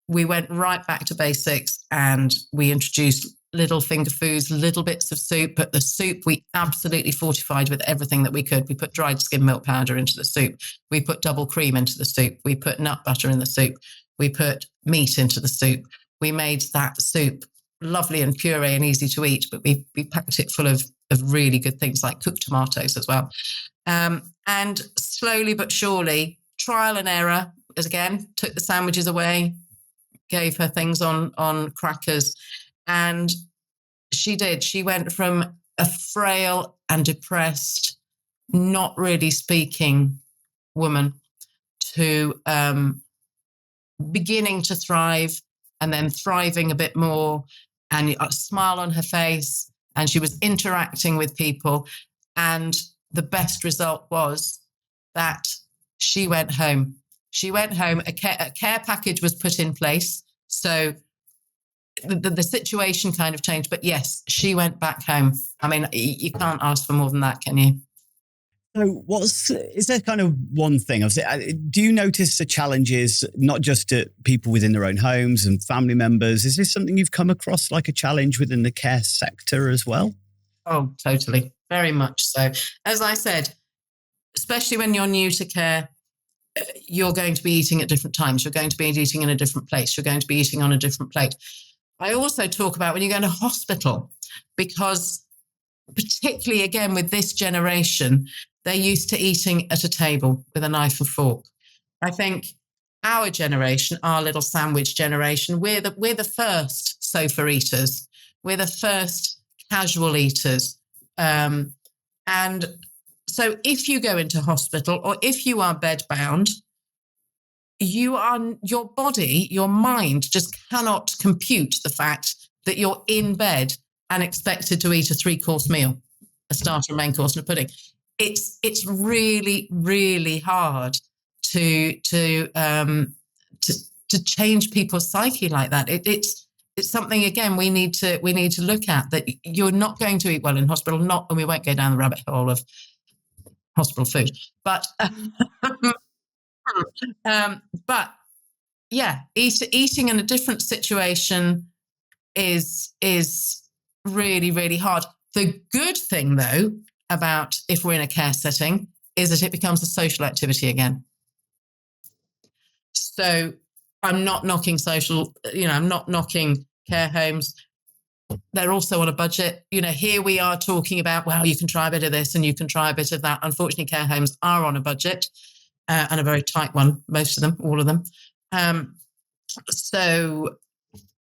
we went right back to basics, and we introduced little finger foods, little bits of soup. But the soup we absolutely fortified with everything that we could. We put dried skim milk powder into the soup. We put double cream into the soup. We put nut butter in the soup. We put meat into the soup. We made that soup lovely and puree and easy to eat, but we packed it full of really good things like cooked tomatoes as well. And slowly but surely, trial and error, as again, took the sandwiches away, gave her things on crackers. And she did. She went from a frail and depressed, not really speaking woman to beginning to thrive, and then thriving a bit more, and a smile on her face, and she was interacting with people. And the best result was that she went home. She went home, a care package was put in place. So the situation kind of changed. But yes, she went back home. I mean, you can't ask for more than that, can you? So is there kind of one thing? Do you notice the challenges, not just to people within their own homes and family members? Is this something you've come across, like a challenge within the care sector as well? Oh, totally. Very much so. As I said, especially when you're new to care, you're going to be eating at different times. You're going to be eating in a different place. You're going to be eating on a different plate. I also talk about when you go to hospital, because particularly again with this generation, they're used to eating at a table with a knife and fork. I think our generation, our little sandwich generation, we're the first sofa eaters. We're the first casual eaters. And so if you go into hospital or if you are bedbound, your body, your mind just cannot compute the fact that you're in bed and expected to eat a 3-course meal, a starter, a main course, and a pudding. It's really, really hard to change people's psyche like that. It's something, again, we need to look at, that you're not going to eat well in hospital, and we won't go down the rabbit hole of hospital food, but but yeah, eating in a different situation is really, really hard. The good thing, though, about if we're in a care setting is that it becomes a social activity again. So I'm not knocking I'm not knocking care homes. They're also on a budget. Here we are talking about, well, you can try a bit of this and you can try a bit of that. Unfortunately, care homes are on a budget, and a very tight one, most of them, all of them. So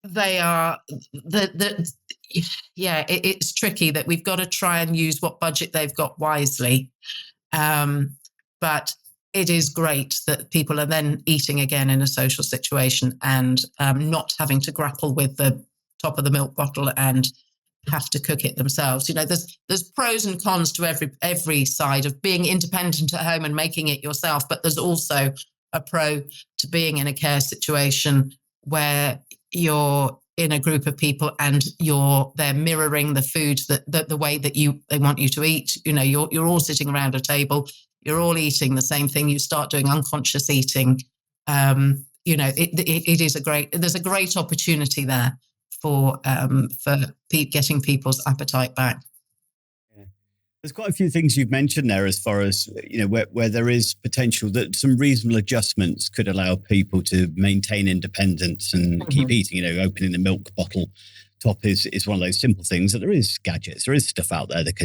they are it's tricky that we've got to try and use what budget they've got wisely. But it is great that people are then eating again in a social situation, and not having to grapple with the top of the milk bottle and have to cook it themselves. There's pros and cons to every side of being independent at home and making it yourself, but there's also a pro to being in a care situation where you're in a group of people and they're mirroring the food that the way that they want you to eat. You're all sitting around a table, you're all eating the same thing. You start doing unconscious eating. It is there's a great opportunity there for getting people's appetite back. There's quite a few things you've mentioned there, as far as where there is potential that some reasonable adjustments could allow people to maintain independence and keep eating. Opening the milk bottle top is one of those simple things. That there is gadgets, there is stuff out there that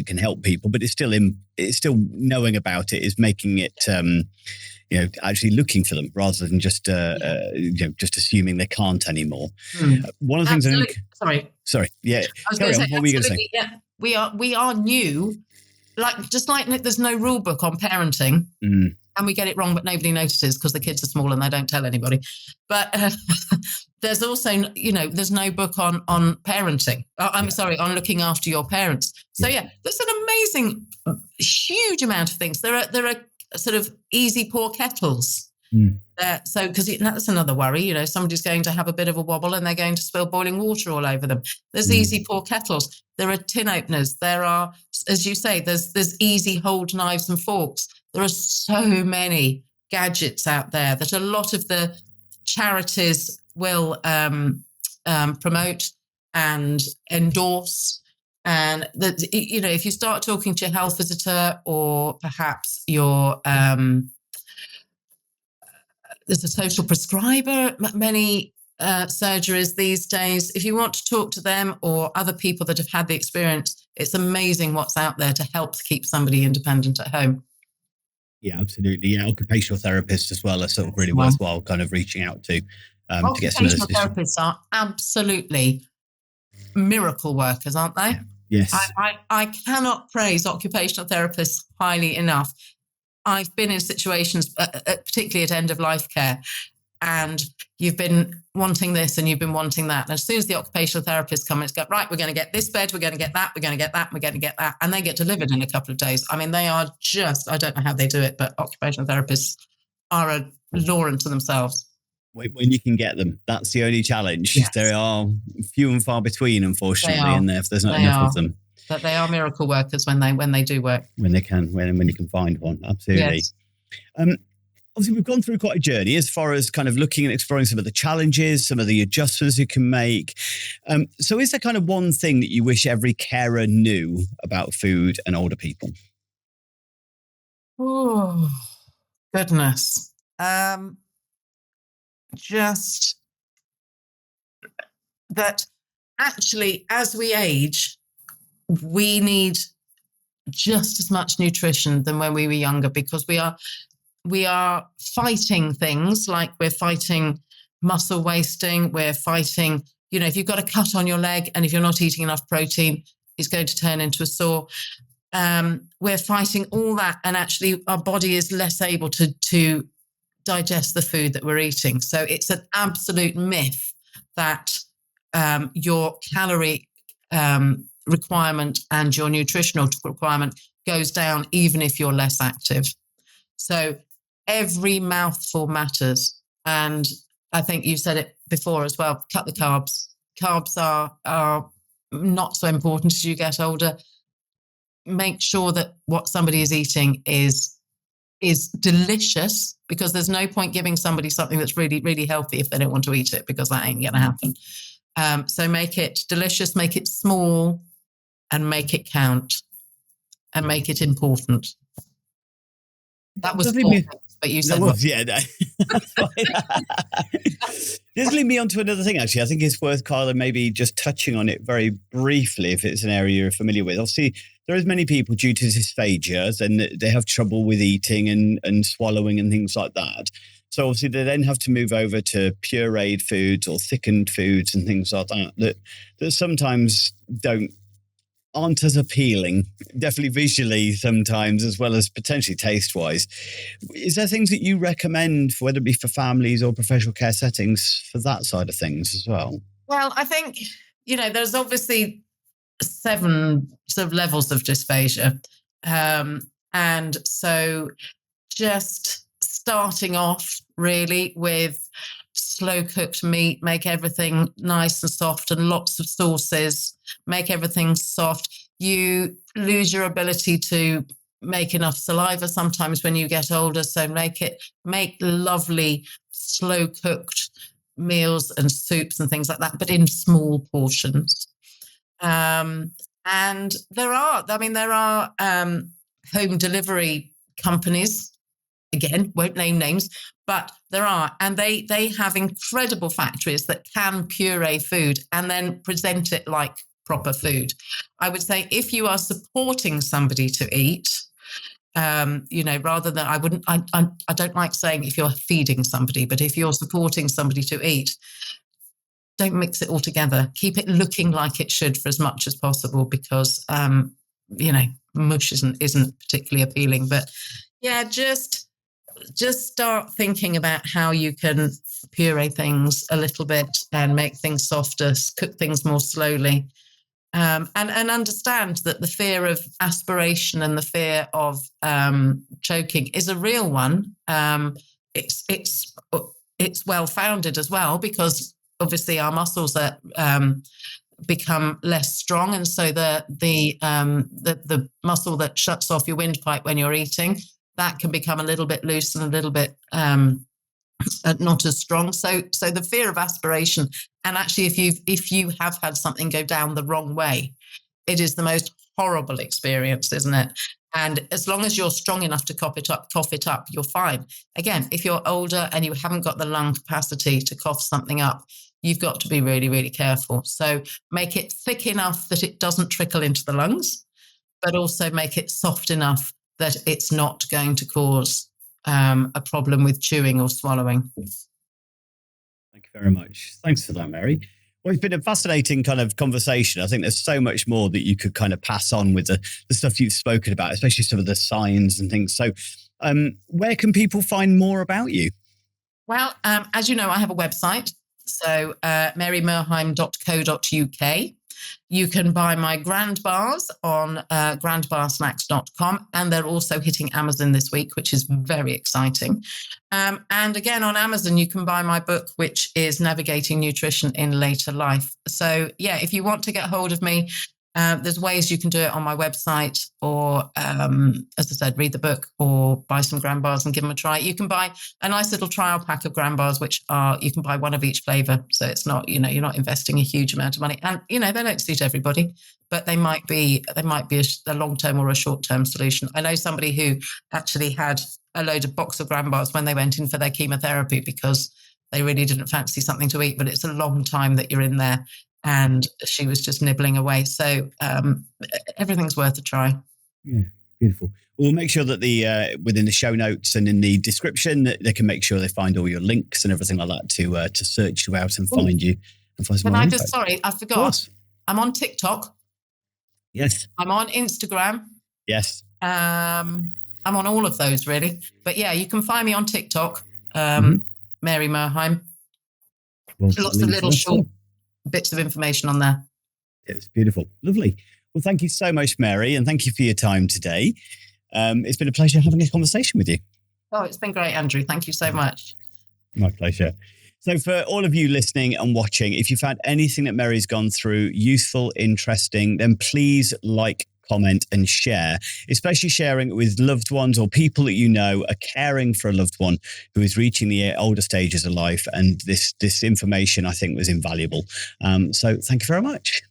can help people, but it's still knowing about it is making it actually looking for them rather than just just assuming they can't anymore. One of the things Sorry. Yeah. I was going to say, absolutely. Yeah, we are new just like there's no rule book on parenting. And we get it wrong, but nobody notices because the kids are small and they don't tell anybody. But there's also, there's no book on parenting. Sorry, on looking after your parents. So there's an amazing, huge amount of things. There are sort of easy pour kettles. So, because that's another worry, somebody's going to have a bit of a wobble and they're going to spill boiling water all over them. There's easy pour kettles. There are tin openers. There are, as you say, there's easy hold knives and forks. There are so many gadgets out there that a lot of the charities will promote and endorse. And that, if you start talking to your health visitor or perhaps your there's a social prescriber, many surgeries these days. If you want to talk to them or other people that have had the experience, it's amazing what's out there to help keep somebody independent at home. Yeah, absolutely. Yeah, occupational therapists as well are sort of really worthwhile kind of reaching out to get some of this. Occupational therapists are absolutely miracle workers, aren't they? Yeah. Yes. I cannot praise occupational therapists highly enough. I've been in situations, particularly at end of life care, and you've been wanting this and you've been wanting that. And as soon as the occupational therapist come, it's go, right, we're going to get this bed, we're going to get that, we're going to get that, we're going to get that. And they get delivered in a couple of days. I mean, they are just, I don't know how they do it, but occupational therapists are a law unto themselves. When you can get them, that's the only challenge. Yes. There are few and far between, unfortunately, and if there's not enough of them. But they are miracle workers when they do work. When you can find one, absolutely. Yes. Obviously, we've gone through quite a journey as far as kind of looking and exploring some of the challenges, some of the adjustments you can make. So is there kind of one thing that you wish every carer knew about food and older people? Oh, goodness. Just that actually, as we age, we need just as much nutrition than when we were younger, because we are fighting things like we're fighting muscle wasting. We're fighting, if you've got a cut on your leg and if you're not eating enough protein, it's going to turn into a sore. We're fighting all that. And actually our body is less able to digest the food that we're eating. So it's an absolute myth that your calorie requirement and your nutritional requirement goes down even if you're less active. So every mouthful matters. And I think you said it before as well, cut the carbs. Carbs are not so important as you get older. Make sure that what somebody is eating is delicious, because there's no point giving somebody something that's really, really healthy if they don't want to eat it, because that ain't going to happen. So make it delicious, make it small, and make it count, and make it important. That was four things, but you said that's fine. Just lead me on to another thing, actually. I think it's worth, Carla, maybe just touching on it very briefly if it's an area you're familiar with. Obviously, there is many people due to dysphagia, and they have trouble with eating and swallowing and things like that. So obviously they then have to move over to pureed foods or thickened foods and things like that sometimes aren't as appealing, definitely visually sometimes, as well as potentially taste-wise. Is there things that you recommend, whether it be for families or professional care settings, for that side of things as well? Well, I think, there's obviously 7 sort of levels of dysphagia. And so just starting off really with slow cooked meat, make everything nice and soft and lots of sauces, make everything soft. You lose your ability to make enough saliva sometimes when you get older. So make lovely slow cooked meals and soups and things like that, but in small portions. And there are home delivery companies, again, won't name names, but there are, and they have incredible factories that can puree food and then present it like proper food. I would say if you are supporting somebody to eat, rather than, I don't like saying if you're feeding somebody, but if you're supporting somebody to eat, don't mix it all together. Keep it looking like it should for as much as possible, because, mush isn't particularly appealing. But yeah, just start thinking about how you can puree things a little bit and make things softer, cook things more slowly. And understand that the fear of aspiration and the fear of choking is a real one. It's well founded as well, because obviously our muscles are become less strong, and so the muscle that shuts off your windpipe when you're eating, that can become a little bit loose and a little bit not as strong. So the fear of aspiration, and actually if you have had something go down the wrong way, it is the most horrible experience, isn't it? And as long as you're strong enough to cough it up, you're fine. Again, if you're older and you haven't got the lung capacity to cough something up, you've got to be really, really careful. So make it thick enough that it doesn't trickle into the lungs, but also make it soft enough that it's not going to cause a problem with chewing or swallowing. Thank you very much. Thanks for that, Mary. Well, it's been a fascinating kind of conversation. I think there's so much more that you could kind of pass on with the stuff you've spoken about, especially some of the signs and things. So where can people find more about you? Well, as you know, I have a website. So marymerheim.co.uk. You can buy my grand bars on grandbarsnacks.com, and they're also hitting Amazon this week, which is very exciting. And again, on Amazon, you can buy my book, which is Navigating Nutrition in Later Life. So yeah, if you want to get hold of me, there's ways you can do it on my website, or as I said, read the book or buy some grand bars and give them a try. You can buy a nice little trial pack of grand bars, which you can buy one of each flavor. So it's not, you're not investing a huge amount of money, and they don't suit everybody, but they might be a long-term or a short-term solution. I know somebody who actually had a load of box of grand bars when they went in for their chemotherapy because they really didn't fancy something to eat, but it's a long time that you're in there. And she was just nibbling away. So everything's worth a try. Yeah, beautiful. We'll make sure that within the show notes and in the description, that they can make sure they find all your links and everything like that to search you out and find you and find some more info. Sorry, I forgot. I'm on TikTok. Yes. I'm on Instagram. Yes. I'm on all of those really. But yeah, you can find me on TikTok, Mary Merheim. Lots of little short bits of information on there. It's beautiful. Lovely. Well, thank you so much, Mary, and thank you for your time today. It's been a pleasure having a conversation with you. Oh, it's been great, Andrew. Thank you so much. My pleasure. So for all of you listening and watching, if you found anything that Mary's gone through useful, interesting, then please like, comment and share, especially sharing it with loved ones or people that you know are caring for a loved one who is reaching the older stages of life. And this information, I think, was invaluable. So thank you very much.